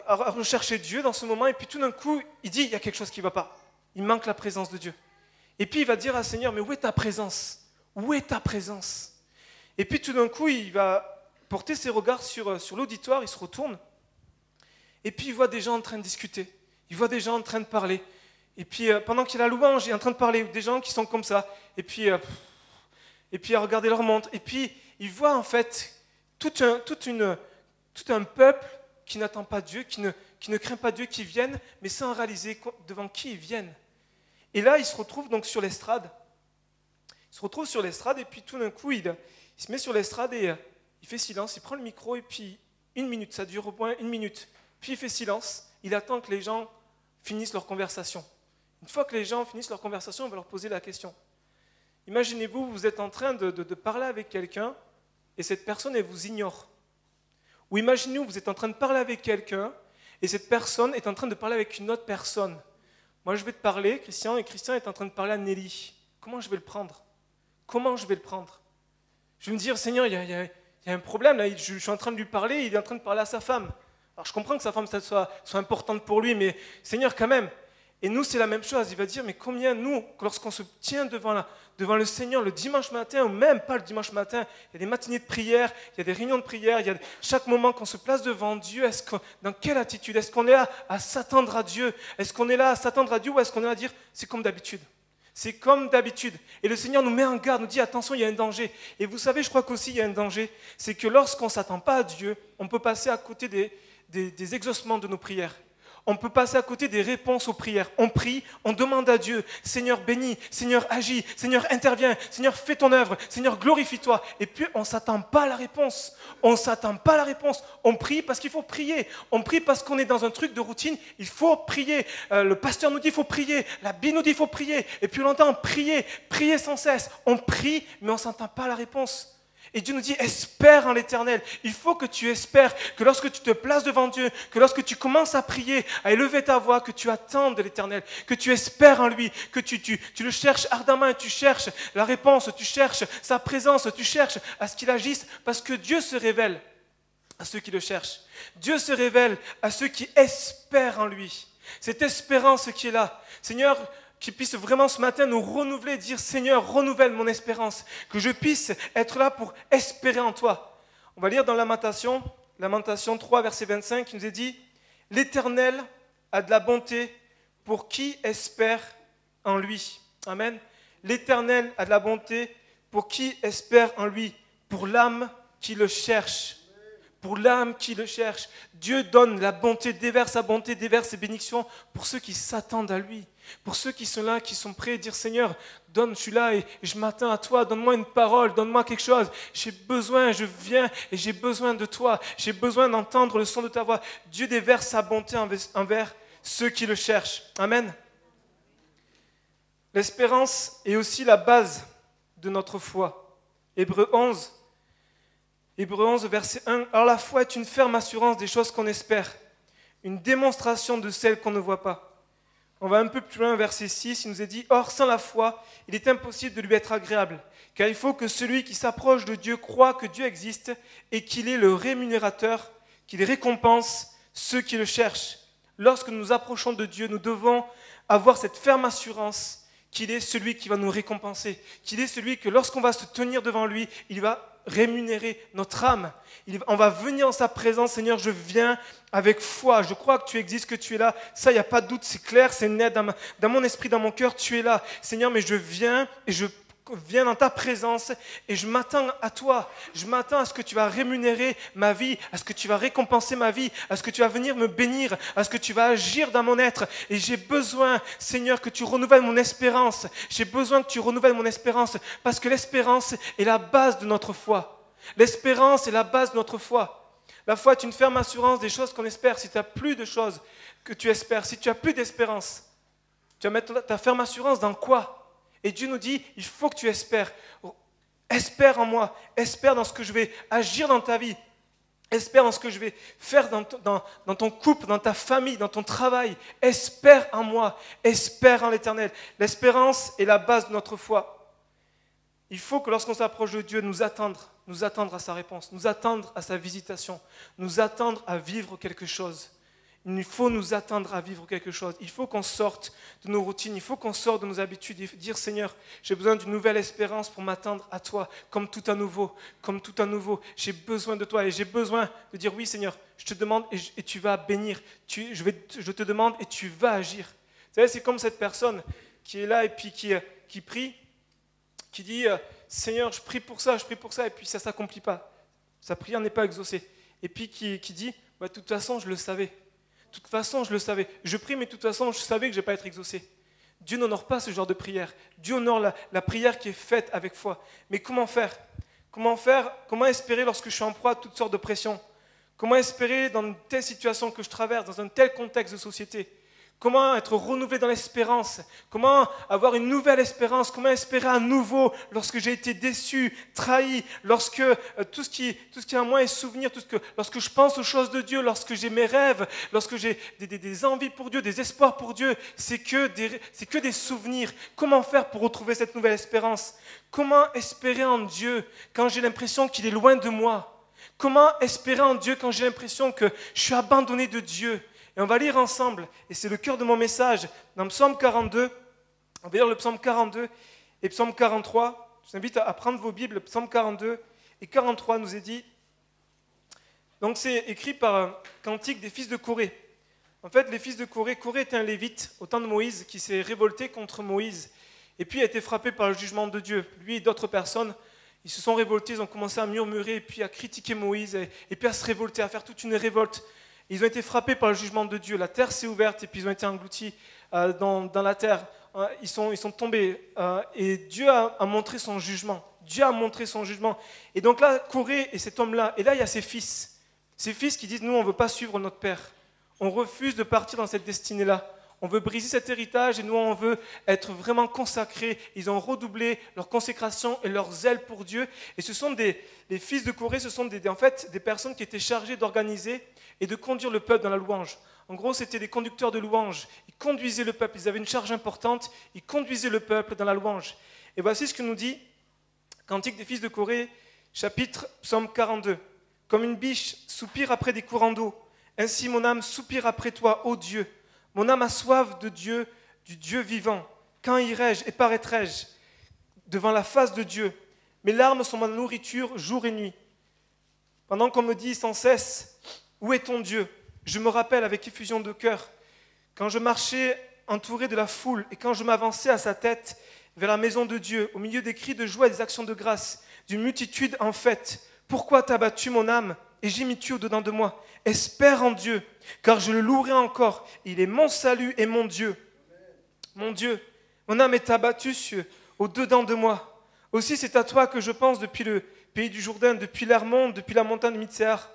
rechercher Dieu dans ce moment, et puis tout d'un coup, il dit il y a quelque chose qui ne va pas, il manque la présence de Dieu. Et puis il va dire à Seigneur, mais où est ta présence? Où est ta présence? Et puis tout d'un coup, il va porter ses regards sur l'auditoire, il se retourne, et puis il voit des gens en train de discuter, il voit des gens en train de parler. Et puis pendant qu'il y a la louange, il est en train de parler, des gens qui sont comme ça. Et puis à regarder leur montre. Et puis il voit en fait tout un peuple qui n'attend pas Dieu, qui ne craint pas Dieu, qui viennent, mais sans réaliser devant qui ils viennent. Et là, il se retrouve donc sur l'estrade. Il se retrouve sur l'estrade et puis tout d'un coup, il se met sur l'estrade et il fait silence, il prend le micro et puis 1 minute, ça dure au moins 1 minute. Puis il fait silence, il attend que les gens finissent leur conversation. Une fois que les gens finissent leur conversation, on va leur poser la question. Imaginez-vous, vous êtes en train de parler avec quelqu'un et cette personne, elle vous ignore. Ou imaginez-vous, vous êtes en train de parler avec quelqu'un et cette personne est en train de parler avec une autre personne. Moi, je vais te parler, Christian, et Christian est en train de parler à Nelly. Comment je vais le prendre? Comment je vais le prendre? Je vais me dire, Seigneur, il y a un problème, là, je suis en train de lui parler, il est en train de parler à sa femme. Alors je comprends que sa femme ça soit importante pour lui, mais Seigneur quand même. Et nous c'est la même chose, il va dire, mais combien nous, lorsqu'on se tient devant le Seigneur le dimanche matin, ou même pas le dimanche matin, il y a des matinées de prière, il y a des réunions de prière, il y a chaque moment qu'on se place devant Dieu, dans quelle attitude? Est-ce qu'on est là à s'attendre à Dieu? Est-ce qu'on est là à s'attendre à Dieu ou est-ce qu'on est là à dire, c'est comme d'habitude? C'est comme d'habitude. Et le Seigneur nous met en garde, nous dit attention, il y a un danger. Et vous savez, je crois qu'aussi il y a un danger, c'est que lorsqu'on ne s'attend pas à Dieu, on peut passer à côté des exaucements de nos prières. On peut passer à côté des réponses aux prières. On prie, on demande à Dieu, Seigneur bénis, Seigneur agis, Seigneur interviens, Seigneur fais ton œuvre, Seigneur glorifie-toi. Et puis on ne s'attend pas à la réponse. On ne s'attend pas à la réponse. On prie parce qu'il faut prier. On prie parce qu'on est dans un truc de routine. Il faut prier. Le pasteur nous dit il faut prier. La Bible nous dit il faut prier. Et puis on entend prier, prier sans cesse. On prie, mais on ne s'attend pas à la réponse. Et Dieu nous dit, espère en l'Éternel. Il faut que tu espères, que lorsque tu te places devant Dieu, que lorsque tu commences à prier, à élever ta voix, que tu attends de l'Éternel, que tu espères en lui, que tu le cherches ardemment et tu cherches la réponse, tu cherches sa présence, tu cherches à ce qu'il agisse, parce que Dieu se révèle à ceux qui le cherchent. Dieu se révèle à ceux qui espèrent en lui. Cette espérance qui est là. Seigneur, qu'il puisse vraiment ce matin nous renouveler, dire Seigneur, renouvelle mon espérance, que je puisse être là pour espérer en toi. On va lire dans Lamentation 3, verset 25, qui nous est dit, l'Éternel a de la bonté pour qui espère en lui. Amen. L'Éternel a de la bonté pour qui espère en lui, pour l'âme qui le cherche. Pour l'âme qui le cherche. Dieu donne la bonté, déverse sa bonté, déverse ses bénédictions pour ceux qui s'attendent à lui. Pour ceux qui sont là, qui sont prêts à dire Seigneur, je suis là et je m'attends à toi, donne-moi une parole, donne-moi quelque chose. J'ai besoin, je viens et j'ai besoin de toi. J'ai besoin d'entendre le son de ta voix. Dieu déverse sa bonté envers ceux qui le cherchent. Amen. L'espérance est aussi la base de notre foi. Hébreux 11, verset 1. Alors la foi est une ferme assurance des choses qu'on espère, une démonstration de celles qu'on ne voit pas. On va un peu plus loin, verset 6, il nous est dit, or sans la foi, il est impossible de lui être agréable, car il faut que celui qui s'approche de Dieu croie que Dieu existe et qu'il est le rémunérateur, qu'il récompense ceux qui le cherchent. Lorsque nous nous approchons de Dieu, nous devons avoir cette ferme assurance qu'il est celui qui va nous récompenser, qu'il est celui que lorsqu'on va se tenir devant lui, il va rémunérer notre âme. On va venir en sa présence, Seigneur, je viens avec foi, je crois que tu existes, que tu es là, ça il n'y a pas de doute, c'est clair, c'est net dans mon esprit, dans mon cœur, tu es là. Seigneur, mais je viens et je viens dans ta présence et je m'attends à toi, je m'attends à ce que tu vas rémunérer ma vie, à ce que tu vas récompenser ma vie, à ce que tu vas venir me bénir, à ce que tu vas agir dans mon être. Et j'ai besoin, Seigneur, que tu renouvelles mon espérance. J'ai besoin que tu renouvelles mon espérance parce que l'espérance est la base de notre foi. L'espérance est la base de notre foi. La foi est une ferme assurance des choses qu'on espère. Si tu n'as plus de choses que tu espères, si tu n'as plus d'espérance, tu vas mettre ta ferme assurance dans quoi ? Et Dieu nous dit, il faut que tu espères. Espère en moi. Espère dans ce que je vais agir dans ta vie. Espère dans ce que je vais faire dans ton couple, dans ta famille, dans ton travail. Espère en moi. Espère en l'Éternel. L'espérance est la base de notre foi. Il faut que lorsqu'on s'approche de Dieu, nous attendre à sa réponse, nous attendre à sa visitation, nous attendre à vivre quelque chose. Il faut nous attendre à vivre quelque chose. Il faut qu'on sorte de nos routines, il faut qu'on sorte de nos habitudes et dire Seigneur, j'ai besoin d'une nouvelle espérance pour m'attendre à toi, comme tout à nouveau. J'ai besoin de toi et j'ai besoin de dire oui Seigneur, je te demande et tu vas bénir. Je te demande et tu vas agir. Vous savez, c'est comme cette personne qui est là et puis qui prie, qui dit Seigneur, je prie pour ça et puis ça ne s'accomplit pas. Sa prière n'est pas exaucée. Et puis qui dit de toute façon, je le savais. De toute façon, je le savais. Je prie, mais de toute façon, je savais que je n'allais pas être exaucé. Dieu n'honore pas ce genre de prière. Dieu honore la prière qui est faite avec foi. Mais comment faire ? Comment espérer lorsque je suis en proie à toutes sortes de pressions ? Comment espérer dans une telle situation que je traverse, dans un tel contexte de société ? Comment être renouvelé dans l'espérance? Comment avoir une nouvelle espérance? Comment espérer à nouveau lorsque j'ai été déçu, trahi, lorsque tout ce qui est en moi est souvenir, lorsque je pense aux choses de Dieu, lorsque j'ai mes rêves, lorsque j'ai des envies pour Dieu, des espoirs pour Dieu, c'est que des souvenirs. Comment faire pour retrouver cette nouvelle espérance? Comment espérer en Dieu quand j'ai l'impression qu'il est loin de moi? Comment espérer en Dieu quand j'ai l'impression que je suis abandonné de Dieu? Et on va lire ensemble, et c'est le cœur de mon message, dans Psaume 42, on va lire le Psaume 42 et Psaume 43. Je vous invite à prendre vos Bibles, Psaume 42 et 43 nous est dit. Donc c'est écrit par un cantique des fils de Corée. En fait, les fils de Corée était un lévite au temps de Moïse qui s'est révolté contre Moïse, et puis a été frappé par le jugement de Dieu. Lui et d'autres personnes, ils se sont révoltés, ils ont commencé à murmurer, et puis à critiquer Moïse, et puis à se révolter, à faire toute une révolte. Ils ont été frappés par le jugement de Dieu. La terre s'est ouverte et puis ils ont été engloutis dans la terre. Ils sont tombés et Dieu a montré son jugement. Dieu a montré son jugement. Et donc là, Corée et cet homme-là, et là il y a ses fils. Ses fils qui disent, nous on ne veut pas suivre notre père. On refuse de partir dans cette destinée-là. on veut briser cet héritage et nous, on veut être vraiment consacrés. Ils ont redoublé leur consécration et leur zèle pour Dieu. Et ce sont les fils de Corée, ce sont en fait des personnes qui étaient chargées d'organiser et de conduire le peuple dans la louange. En gros, c'était des conducteurs de louange. Ils conduisaient le peuple, ils avaient une charge importante, ils conduisaient le peuple dans la louange. Et voici ce que nous dit Cantique des fils de Corée, chapitre Psaume 42. Comme une biche soupire après des courants d'eau, ainsi mon âme soupire après toi, ô Dieu. Mon âme a soif de Dieu, du Dieu vivant. Quand irai-je et paraîtrai-je devant la face de Dieu? Mes larmes sont ma nourriture jour et nuit. Pendant qu'on me dit sans cesse, où est ton Dieu? Je me rappelle avec effusion de cœur, quand je marchais entouré de la foule et quand je m'avançais à sa tête vers la maison de Dieu, au milieu des cris de joie et des actions de grâce, d'une multitude en fête. Pourquoi t'as battu mon âme et gémis-tu au-dedans de moi? Espère en Dieu, car je le louerai encore. Il est mon salut et mon Dieu. Mon Dieu, mon âme est abattue au-dedans de moi. Aussi c'est à toi que je pense depuis le pays du Jourdain, depuis l'Hermon, depuis la montagne de Mitsar.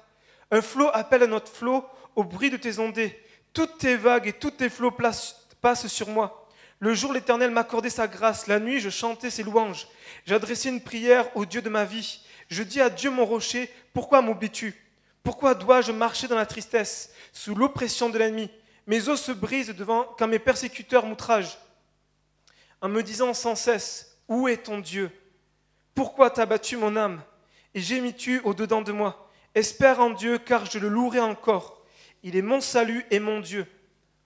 Un flot appelle un autre flot au bruit de tes ondées. Toutes tes vagues et tous tes flots passent sur moi. Le jour, l'Éternel m'accordait sa grâce. La nuit, je chantais ses louanges. J'adressais une prière au Dieu de ma vie. Je dis à Dieu mon rocher, pourquoi m'oublies-tu? Pourquoi dois-je marcher dans la tristesse, sous l'oppression de l'ennemi? Mes os se brisent quand mes persécuteurs m'outragent, en me disant sans cesse, où est ton Dieu? Pourquoi t'as battu mon âme et gémis-tu au-dedans de moi? Espère en Dieu, car je le louerai encore. Il est mon salut et mon Dieu.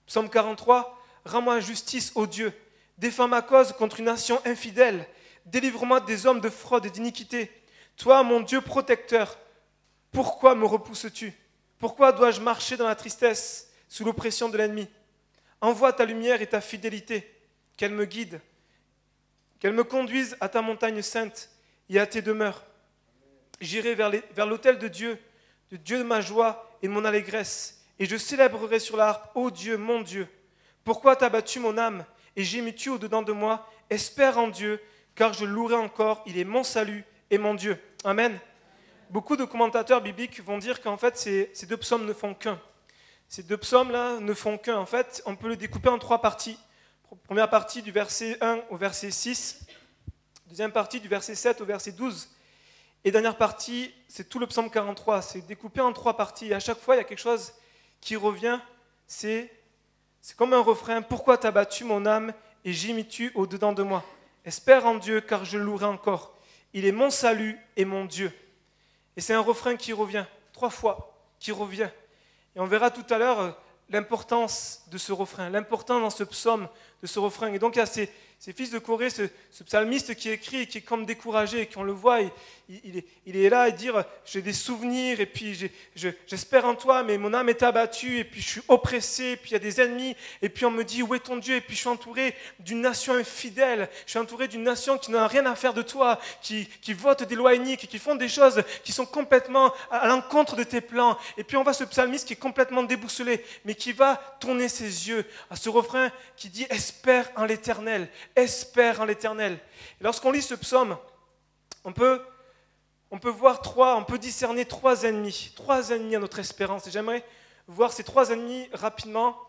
Psaume 43, rends-moi justice, ô Dieu. Défends ma cause contre une nation infidèle. Délivre-moi des hommes de fraude et d'iniquité. Toi, mon Dieu protecteur, pourquoi me repousses-tu? Pourquoi dois-je marcher dans la tristesse, sous l'oppression de l'ennemi? Envoie ta lumière et ta fidélité, qu'elle me guide, qu'elle me conduise à ta montagne sainte et à tes demeures. J'irai vers l'autel de Dieu de ma joie et de mon allégresse, et je célébrerai sur la harpe, ô Dieu, mon Dieu. Pourquoi t'as battu mon âme et gémis-tu au-dedans de moi? Espère en Dieu, car je le louerai encore, il est mon salut et mon Dieu. Amen. Beaucoup de commentateurs bibliques vont dire qu'en fait, ces deux psaumes ne font qu'un. Ces deux psaumes-là ne font qu'un. En fait, on peut les découper en trois parties. Première partie du verset 1 au verset 6. Deuxième partie du verset 7 au verset 12. Et dernière partie, c'est tout le psaume 43. C'est découpé en trois parties. Et à chaque fois, il y a quelque chose qui revient. C'est comme un refrain. Pourquoi t'as battu mon âme et gémis-tu au-dedans de moi? Espère en Dieu, car je le louerai encore. Il est mon salut et mon Dieu. Et c'est un refrain qui revient, 3 fois, qui revient. Et on verra tout à l'heure l'importance de ce refrain, l'importance dans ce psaume de ce refrain. Et donc il y a ces fils de Corée, ce psalmiste qui écrit et qui est comme découragé, et qu'on le voit, il est là à dire « j'ai des souvenirs, et puis j'espère en toi, mais mon âme est abattue, et puis je suis oppressé, et puis il y a des ennemis, et puis on me dit « où est ton Dieu ?» Et puis je suis entouré d'une nation infidèle, je suis entouré d'une nation qui n'a rien à faire de toi, qui vote des lois iniques, et qui font des choses qui sont complètement à l'encontre de tes plans. Et puis on voit ce psalmiste qui est complètement déboussolé, mais qui va tourner ses yeux à ce refrain qui dit « espère en l'Éternel ». Espère en l'Éternel. Et lorsqu'on lit ce psaume, on peut discerner trois ennemis à notre espérance. Et j'aimerais voir ces trois ennemis rapidement.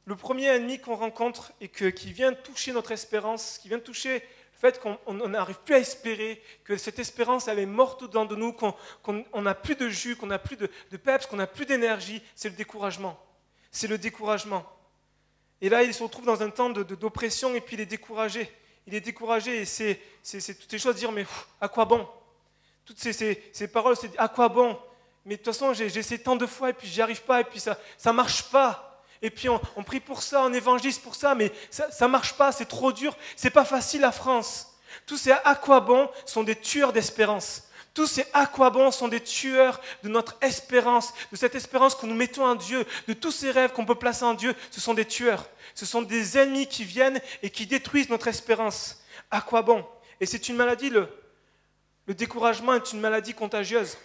Le premier ennemi qu'on rencontre et qui vient toucher notre espérance, qui vient toucher le fait qu'on n'arrive plus à espérer, que cette espérance elle est morte au-dedans de nous, qu'on n'a plus de jus, qu'on n'a plus de peps, qu'on n'a plus d'énergie, c'est le découragement. C'est le découragement. Et là, il se retrouve dans un temps d'oppression et puis il est découragé. Il est découragé et c'est toutes ces choses, dire mais à quoi bon? Toutes ces paroles, c'est à quoi bon? Mais de toute façon, j'ai essayé tant de fois et puis j'y arrive pas et puis ça marche pas. Et puis on prie pour ça, on évangélise pour ça, mais ça marche pas, c'est trop dur, c'est pas facile la France. Tous ces à quoi bon sont des tueurs d'espérance. Tous ces à quoi bon sont des tueurs de notre espérance, de cette espérance que nous mettons en Dieu, de tous ces rêves qu'on peut placer en Dieu. Ce sont des tueurs, ce sont des ennemis qui viennent et qui détruisent notre espérance. À quoi bon? Et c'est une maladie, le découragement est une maladie contagieuse.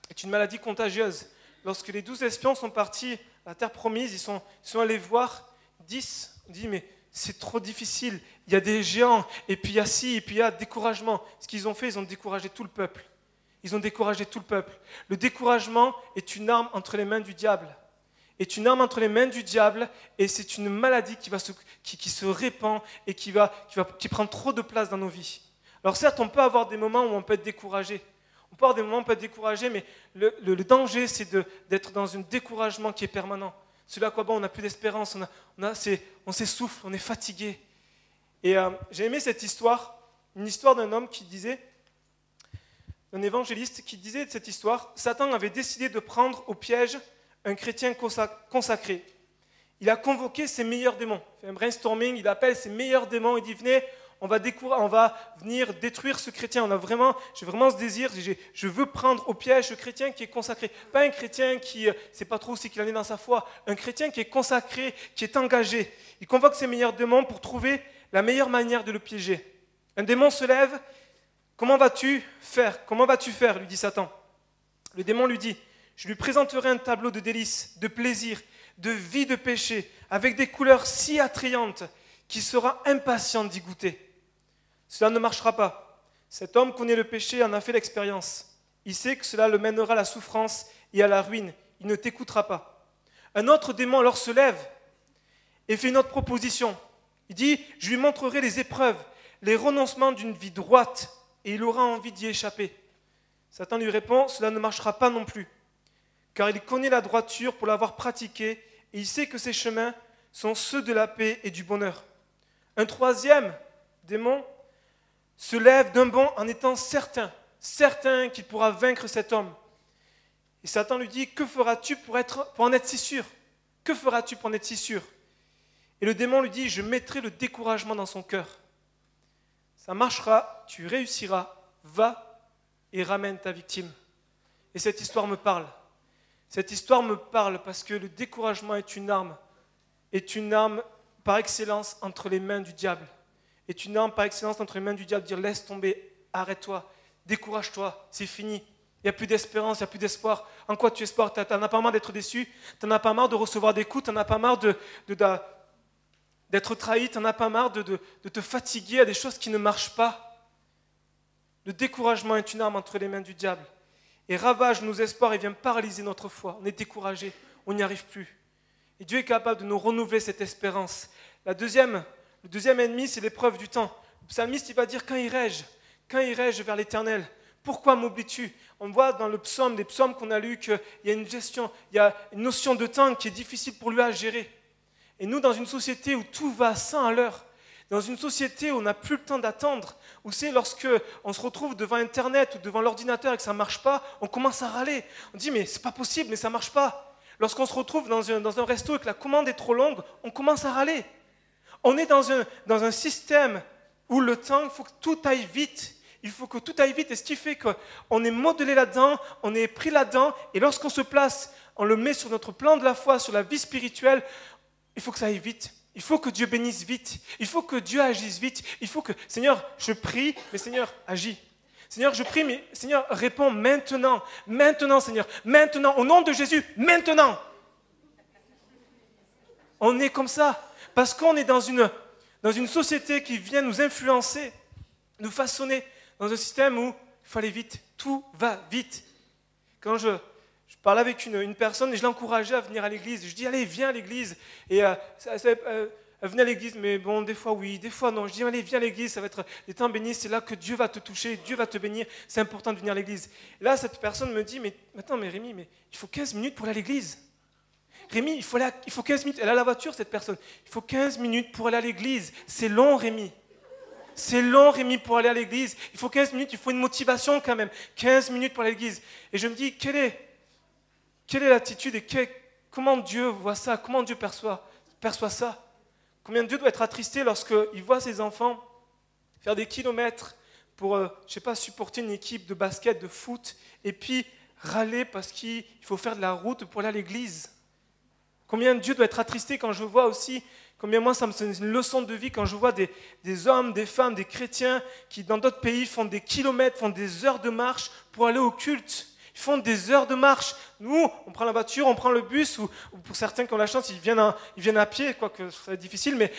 C'est une maladie contagieuse. Lorsque les 12 espions sont partis à la terre promise, ils sont allés voir 10, on dit mais c'est trop difficile, il y a des géants, et puis il y a ci, et puis il y a découragement. Ce qu'ils ont fait, ils ont découragé tout le peuple. Ils ont découragé tout le peuple. Le découragement est une arme entre les mains du diable. est une arme entre les mains du diable et c'est une maladie qui se répand et qui prend trop de place dans nos vies. Alors certes, on peut avoir des moments où on peut être découragé. On peut avoir des moments où on peut être découragé, mais le danger, c'est d'être dans un découragement qui est permanent. Celui à quoi bon, on n'a plus d'espérance, on s'essouffle, on est fatigué. Et j'ai aimé cette histoire, une histoire d'un homme qui disait, un évangéliste qui disait de cette histoire, Satan avait décidé de prendre au piège un chrétien consacré. Il a convoqué ses meilleurs démons. Il fait un brainstorming, il appelle ses meilleurs démons, il dit venez, on va venir détruire ce chrétien. J'ai vraiment ce désir, je veux prendre au piège ce chrétien qui est consacré. Pas un chrétien qui ne sait pas trop où c'est qu'il en est dans sa foi, un chrétien qui est consacré, qui est engagé. Il convoque ses meilleurs démons pour trouver la meilleure manière de le piéger. Un démon se lève, comment vas-tu faire ? Comment vas-tu faire ? Lui dit Satan. Le démon lui dit, je lui présenterai un tableau de délices, de plaisir, de vie de péché, avec des couleurs si attrayantes qu'il sera impatient d'y goûter. Cela ne marchera pas. Cet homme connaît le péché et en a fait l'expérience. Il sait que cela le mènera à la souffrance et à la ruine. Il ne t'écoutera pas. Un autre démon alors se lève et fait une autre proposition. Il dit, je lui montrerai les épreuves, les renoncements d'une vie droite, et il aura envie d'y échapper. Satan lui répond, cela ne marchera pas non plus, car il connaît la droiture pour l'avoir pratiquée, et il sait que ses chemins sont ceux de la paix et du bonheur. Un troisième démon se lève d'un bond en étant certain qu'il pourra vaincre cet homme. Et Satan lui dit, que feras-tu pour en être si sûr ? Que feras-tu pour en être si sûr ? Et le démon lui dit, je mettrai le découragement dans son cœur. Ça marchera, tu réussiras, va et ramène ta victime. Et cette histoire me parle. Cette histoire me parle parce que le découragement est une arme par excellence entre les mains du diable. Est une arme par excellence entre les mains du diable, dire laisse tomber, arrête-toi, décourage-toi, c'est fini. Il n'y a plus d'espérance, il n'y a plus d'espoir. En quoi tu espères ? Tu n'en as pas marre d'être déçu, tu n'en as pas marre de recevoir des coups, tu n'en as pas marre d'être trahi, tu n'en as pas marre de te fatiguer à des choses qui ne marchent pas. Le découragement est une arme entre les mains du diable et ravage nos espoirs et vient paralyser notre foi. On est découragé, on n'y arrive plus. Et Dieu est capable de nous renouveler cette espérance. Le deuxième ennemi, c'est l'épreuve du temps. Le psalmiste, il va dire, quand irai-je vers l'Éternel ? Pourquoi m'oublies-tu ? On voit dans les psaumes qu'on a lus qu'il y a une notion de temps qui est difficile pour lui à gérer. Et nous, dans une société où tout va à 100 à l'heure, dans une société où on n'a plus le temps d'attendre, où c'est lorsque on se retrouve devant Internet ou devant l'ordinateur et que ça ne marche pas, on commence à râler. On dit, mais c'est pas possible, mais ça ne marche pas. Lorsqu'on se retrouve dans un resto et que la commande est trop longue, on commence à râler. On est dans un système où le temps, il faut que tout aille vite. Il faut que tout aille vite. Et ce qui fait qu'on est modelé là-dedans, on est pris là-dedans. Et lorsqu'on se place, on le met sur notre plan de la foi, sur la vie spirituelle, il faut que ça aille vite. Il faut que Dieu bénisse vite. Il faut que Dieu agisse vite. Il faut que, Seigneur, je prie, mais Seigneur, agis. Seigneur, je prie, mais Seigneur, réponds maintenant. Maintenant, Seigneur. Maintenant, au nom de Jésus, maintenant. On est comme ça. Parce qu'on est dans une société qui vient nous influencer, nous façonner dans un système où il faut aller vite, tout va vite. Quand je parlais avec une personne et je l'encourageais à venir à l'église, je dis allez, viens à l'église. Et elle venait à l'église, mais bon, des fois oui, des fois non. Je dis allez, viens à l'église, ça va être des temps bénis, c'est là que Dieu va te toucher, Dieu va te bénir, c'est important de venir à l'église. Et là, cette personne me dit, mais Rémi, mais il faut 15 minutes pour aller à l'église. Rémi, il faut 15 minutes. Elle a la voiture, cette personne. Il faut 15 minutes pour aller à l'église. C'est long, Rémi. C'est long, Rémi, pour aller à l'église. Il faut 15 minutes, il faut une motivation quand même. 15 minutes pour aller à l'église. Et je me dis, quelle est l'attitude et comment Dieu voit ça? Comment Dieu perçoit ça? Combien Dieu doit être attristé lorsqu'il voit ses enfants faire des kilomètres pour, supporter une équipe de basket, de foot, et puis râler parce qu'il faut faire de la route pour aller à l'église? Combien Dieu doit être attristé quand je vois aussi, combien moi ça me donne une leçon de vie quand je vois des hommes, des femmes, des chrétiens qui dans d'autres pays font des kilomètres, font des heures de marche pour aller au culte. Ils font des heures de marche. Nous, on prend la voiture, on prend le bus, ou pour certains qui ont la chance, ils viennent à pied, quoique ça va être difficile, mais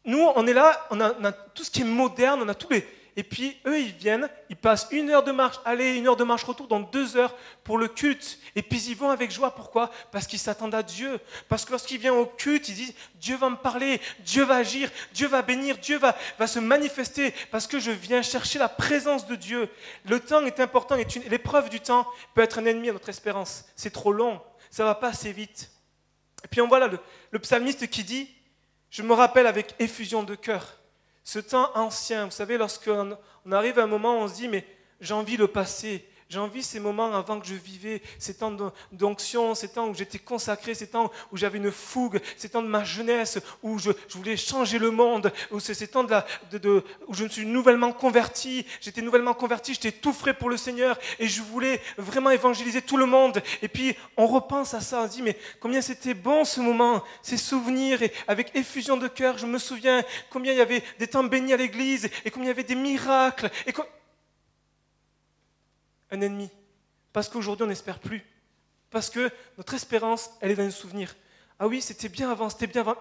nous, on est là, on a tout ce qui est moderne, on a tous Et puis eux, ils viennent, ils passent 1 heure de marche aller, 1 heure de marche retour, dans 2 heures pour le culte. Et puis ils vont avec joie. Pourquoi? Parce qu'ils s'attendent à Dieu. Parce que lorsqu'ils viennent au culte, ils disent, Dieu va me parler, Dieu va agir, Dieu va bénir, Dieu va se manifester. Parce que je viens chercher la présence de Dieu. Le temps est important. L'épreuve du temps peut être un ennemi à notre espérance. C'est trop long. Ça ne va pas assez vite. Et puis on voit là le psalmiste qui dit, je me rappelle avec effusion de cœur. Ce temps ancien, vous savez, lorsqu'on arrive à un moment où on se dit, mais j'envie le passé, j'envie ces moments avant que je vivais, ces temps d'onction, ces temps où j'étais consacré, ces temps où j'avais une fougue, ces temps de ma jeunesse, où je voulais changer le monde, où c'est ces temps où je me suis nouvellement converti, j'étais tout frais pour le Seigneur, et je voulais vraiment évangéliser tout le monde. Et puis on repense à ça, on se dit, mais combien c'était bon ce moment, ces souvenirs, et avec effusion de cœur, je me souviens combien il y avait des temps bénis à l'église, et combien il y avait des miracles, un ennemi. Parce qu'aujourd'hui, on n'espère plus. Parce que notre espérance, elle est dans le souvenir. Ah oui, c'était bien avant.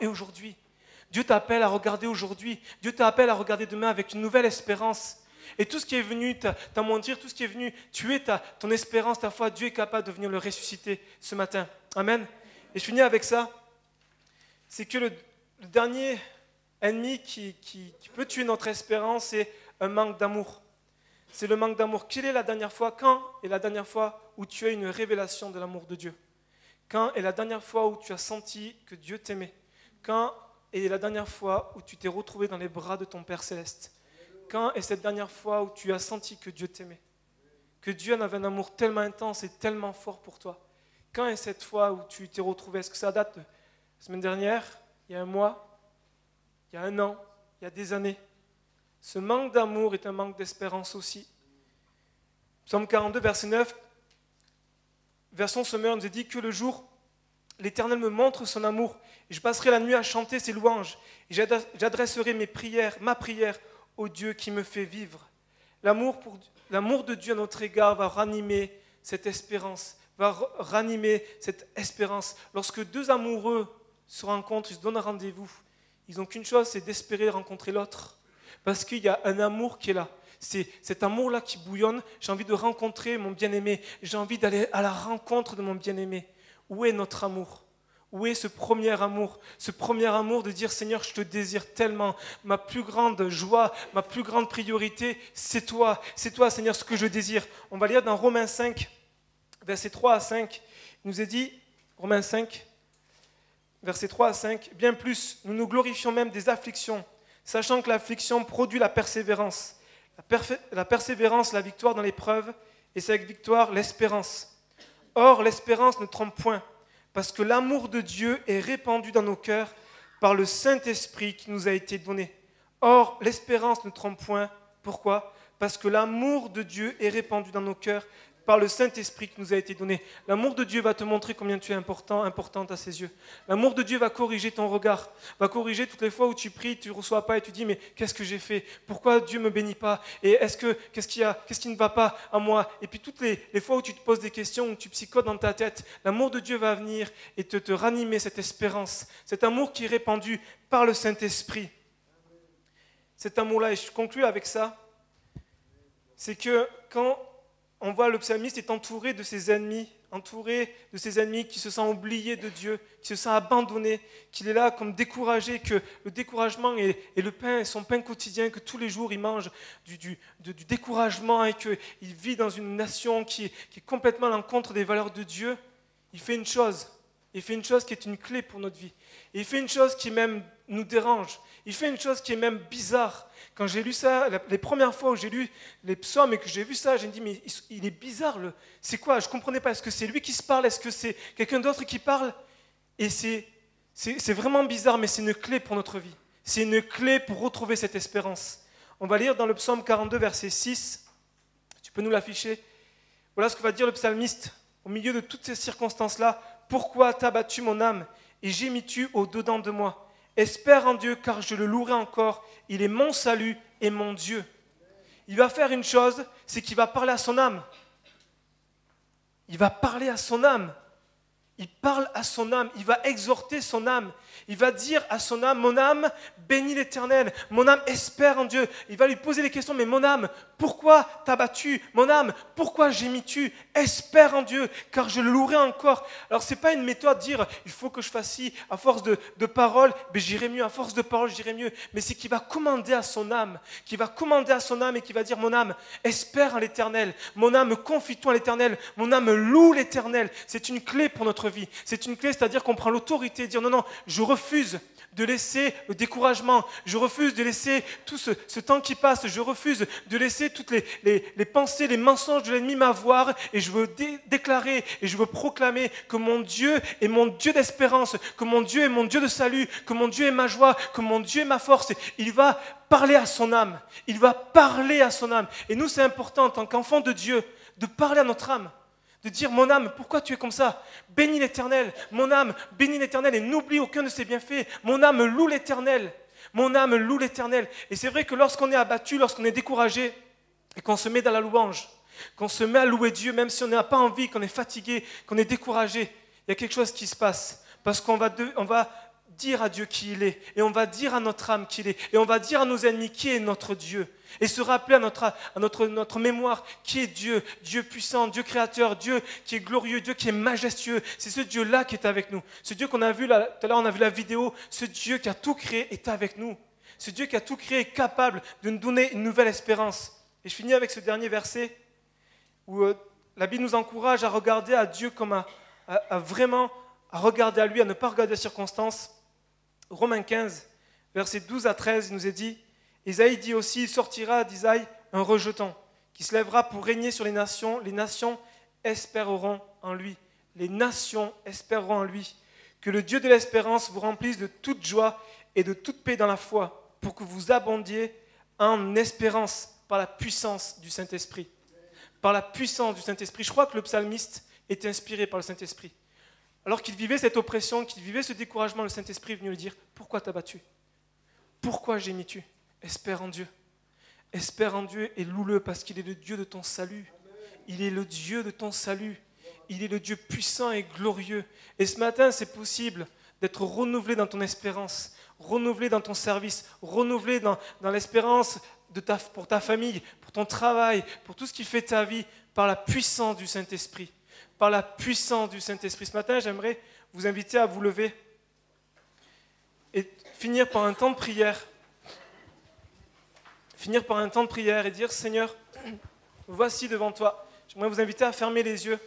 Et aujourd'hui, Dieu t'appelle à regarder aujourd'hui. Dieu t'appelle à regarder demain avec une nouvelle espérance. Et tout ce qui est venu t'amoindrir, tout ce qui est venu tuer ton espérance, ta foi, Dieu est capable de venir le ressusciter ce matin. Amen. Et je finis avec ça. C'est que le dernier ennemi qui peut tuer notre espérance, c'est un manque d'amour. C'est le manque d'amour. Quand est la dernière fois où tu as une révélation de l'amour de Dieu? Quand est la dernière fois où tu as senti que Dieu t'aimait? Quand est la dernière fois où tu t'es retrouvé dans les bras de ton Père Céleste? Quand est cette dernière fois où tu as senti que Dieu t'aimait? Que Dieu en avait un amour tellement intense et tellement fort pour toi? Quand est cette fois où tu t'es retrouvé? Est-ce que ça date de la semaine dernière? Il y a un mois? Il y a un an? Il y a des années? Ce manque d'amour est un manque d'espérance aussi. Psaume 42, verset 9, version Sommer nous a dit que le jour, l'Éternel me montre son amour, et je passerai la nuit à chanter ses louanges, et j'adresserai ma prière au Dieu qui me fait vivre. L'amour de Dieu à notre égard va ranimer cette espérance, Lorsque deux amoureux se rencontrent, ils se donnent rendez-vous, ils n'ont qu'une chose, c'est d'espérer rencontrer l'autre. Parce qu'il y a un amour qui est là. C'est cet amour-là qui bouillonne. J'ai envie de rencontrer mon bien-aimé. J'ai envie d'aller à la rencontre de mon bien-aimé. Où est notre amour? Où est ce premier amour? Ce premier amour de dire, Seigneur, je te désire tellement. Ma plus grande joie, ma plus grande priorité, c'est toi. C'est toi, Seigneur, ce que je désire. On va lire dans Romains 5, versets 3 à 5. Il nous est dit, Romains 5, versets 3 à 5, « Bien plus, nous nous glorifions même des afflictions, sachant que l'affliction produit la persévérance. La persévérance, la victoire dans l'épreuve, et c'est avec victoire l'espérance. Or, l'espérance ne trompe point, parce que l'amour de Dieu est répandu dans nos cœurs par le Saint-Esprit qui nous a été donné. Or, l'espérance ne trompe point. Pourquoi? Parce que l'amour de Dieu est répandu dans nos cœurs par le Saint-Esprit qui nous a été donné. L'amour de Dieu va te montrer combien tu es importante à ses yeux. L'amour de Dieu va corriger ton regard, va corriger toutes les fois où tu pries, tu ne reçois pas et tu dis, mais qu'est-ce que j'ai fait? Pourquoi Dieu ne me bénit pas? Et qu'est-ce qui ne va pas à moi? Et puis toutes les fois où tu te poses des questions, où tu psychotes dans ta tête, l'amour de Dieu va venir et te ranimer cette espérance, cet amour qui est répandu par le Saint-Esprit. Cet amour-là, et je conclue avec ça, c'est que quand on voit le psalmiste est entouré de ses ennemis qui se sent oubliés de Dieu, qui se sent abandonné, qu'il est là comme découragé, que le découragement est le pain, est son pain quotidien, que tous les jours il mange du découragement et qu'il vit dans une nation qui est complètement à l'encontre des valeurs de Dieu. Il fait une chose qui est une clé pour notre vie. Et il fait une chose qui même nous dérange. Il fait une chose qui est même bizarre. Quand j'ai lu ça, les premières fois où j'ai lu les psaumes et que j'ai vu ça, j'ai dit, mais il est bizarre. C'est quoi? Je ne comprenais pas. Est-ce que c'est lui qui se parle? Est-ce que c'est quelqu'un d'autre qui parle? Et c'est vraiment bizarre, mais c'est une clé pour notre vie. C'est une clé pour retrouver cette espérance. On va lire dans le psaume 42, verset 6. Tu peux nous l'afficher? Voilà ce que va dire le psalmiste au milieu de toutes ces circonstances-là. « Pourquoi t'as battu mon âme et gémis-tu au-dedans de moi? Espère en Dieu, car je le louerai encore. Il est mon salut et mon Dieu. » Il va faire une chose, c'est qu'il va parler à son âme. Il va parler à son âme. il parle à son âme, il va exhorter son âme. Il va dire à son âme, mon âme, bénis l'Éternel. Mon âme, espère en Dieu. Il va lui poser les questions, mais mon âme, pourquoi t'as battu? Mon âme, pourquoi gémis-tu? Espère en Dieu, car je le louerai encore. Alors, ce n'est pas une méthode de dire, il faut que je fasse ci, à force de paroles, ben, j'irai mieux, à force de paroles, j'irai mieux. Mais c'est qu'il va commander à son âme, et qui va dire, mon âme, espère en l'Éternel. Mon âme, confie-toi en l'Éternel. Mon âme, loue l'Éternel. C'est une clé pour notre vie. C'est une clé, c'est-à-dire qu'on prend l'autorité, dire, non, non, je refuse de laisser le découragement, je refuse de laisser tout ce temps qui passe, je refuse de laisser toutes les pensées, les mensonges de l'ennemi m'avoir, et je veux déclarer et je veux proclamer que mon Dieu est mon Dieu d'espérance, que mon Dieu est mon Dieu de salut, que mon Dieu est ma joie, que mon Dieu est ma force. Il va parler à son âme, il va parler à son âme. Et nous, c'est important en tant qu'enfants de Dieu de parler à notre âme. De dire, mon âme, pourquoi tu es comme ça? Bénis l'Éternel. Mon âme, bénis l'Éternel et n'oublie aucun de ses bienfaits. Mon âme, loue l'Éternel. Mon âme, loue l'Éternel. Et c'est vrai que lorsqu'on est abattu, lorsqu'on est découragé, et qu'on se met dans la louange, qu'on se met à louer Dieu, même si on n'a pas envie, qu'on est fatigué, qu'on est découragé, il y a quelque chose qui se passe. Parce qu'on va dire à Dieu qui il est, et on va dire à notre âme qui il est, et on va dire à nos ennemis qui est notre Dieu, et se rappeler à notre mémoire qui est Dieu, Dieu puissant, Dieu créateur, Dieu qui est glorieux, Dieu qui est majestueux. C'est ce Dieu-là qui est avec nous. Ce Dieu qu'on a vu là, tout à l'heure on a vu la vidéo, ce Dieu qui a tout créé est avec nous. Ce Dieu qui a tout créé est capable de nous donner une nouvelle espérance. Et je finis avec ce dernier verset où la Bible nous encourage à regarder à Dieu comme vraiment à regarder à lui, à ne pas regarder les circonstances. Romains 15, versets 12 à 13, il nous est dit, Isaïe dit aussi, il sortira d'Isaïe un rejeton, qui se lèvera pour régner sur les nations espéreront en lui. Les nations espéreront en lui. Que le Dieu de l'espérance vous remplisse de toute joie et de toute paix dans la foi, pour que vous abondiez en espérance par la puissance du Saint-Esprit. Par la puissance du Saint-Esprit. Je crois que le psalmiste est inspiré par le Saint-Esprit. Alors qu'il vivait cette oppression, qu'il vivait ce découragement, le Saint-Esprit est venu lui dire, pourquoi t'as battu? Pourquoi gémis-tu? Espère en Dieu. Espère en Dieu et loue-le parce qu'il est le Dieu de ton salut. Il est le Dieu de ton salut. Il est le Dieu puissant et glorieux. Et ce matin, c'est possible d'être renouvelé dans ton espérance, renouvelé dans ton service, renouvelé dans l'espérance pour ta famille, pour ton travail, pour tout ce qui fait ta vie, par la puissance du Saint-Esprit. Par la puissance du Saint-Esprit. Ce matin, j'aimerais vous inviter à vous lever et finir par un temps de prière. Finir par un temps de prière et dire, Seigneur, voici devant toi. J'aimerais vous inviter à fermer les yeux.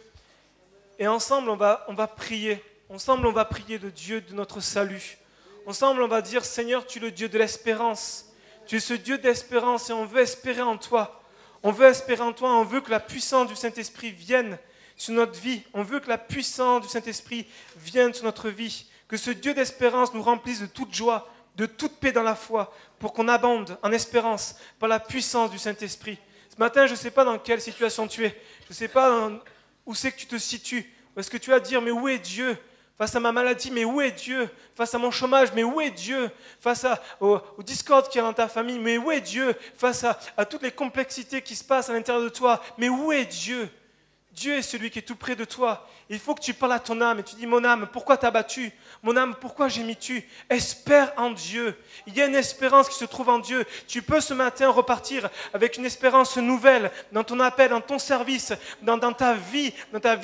Et ensemble, on va prier. Ensemble, on va prier le Dieu de notre salut. Ensemble, on va dire, Seigneur, tu es le Dieu de l'espérance. Tu es ce Dieu d'espérance et on veut espérer en toi. On veut espérer en toi, on veut que la puissance du Saint-Esprit vienne sur notre vie. On veut que la puissance du Saint-Esprit vienne sur notre vie. Que ce Dieu d'espérance nous remplisse de toute joie, de toute paix dans la foi, pour qu'on abonde en espérance par la puissance du Saint-Esprit. Ce matin, je ne sais pas dans quelle situation tu es. Je ne sais pas où c'est que tu te situes. Est-ce que tu vas dire, mais où est Dieu? Face à ma maladie, mais où est Dieu? Face à mon chômage, mais où est Dieu? Face au discorde qu'il y a dans ta famille, mais où est Dieu? Face à toutes les complexités qui se passent à l'intérieur de toi, mais où est Dieu? Dieu est celui qui est tout près de toi. Il faut que tu parles à ton âme et tu dis, mon âme, pourquoi t'as battu? Mon âme, pourquoi gémis-tu? Espère en Dieu. Il y a une espérance qui se trouve en Dieu. Tu peux ce matin repartir avec une espérance nouvelle dans ton appel, dans ton service, dans ta vie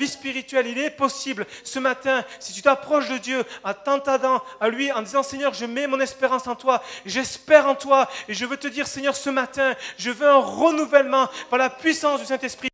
spirituelle. Il est possible ce matin, si tu t'approches de Dieu, en t'entendant à lui, en disant, Seigneur, je mets mon espérance en toi, j'espère en toi et je veux te dire, Seigneur, ce matin, je veux un renouvellement par la puissance du Saint-Esprit.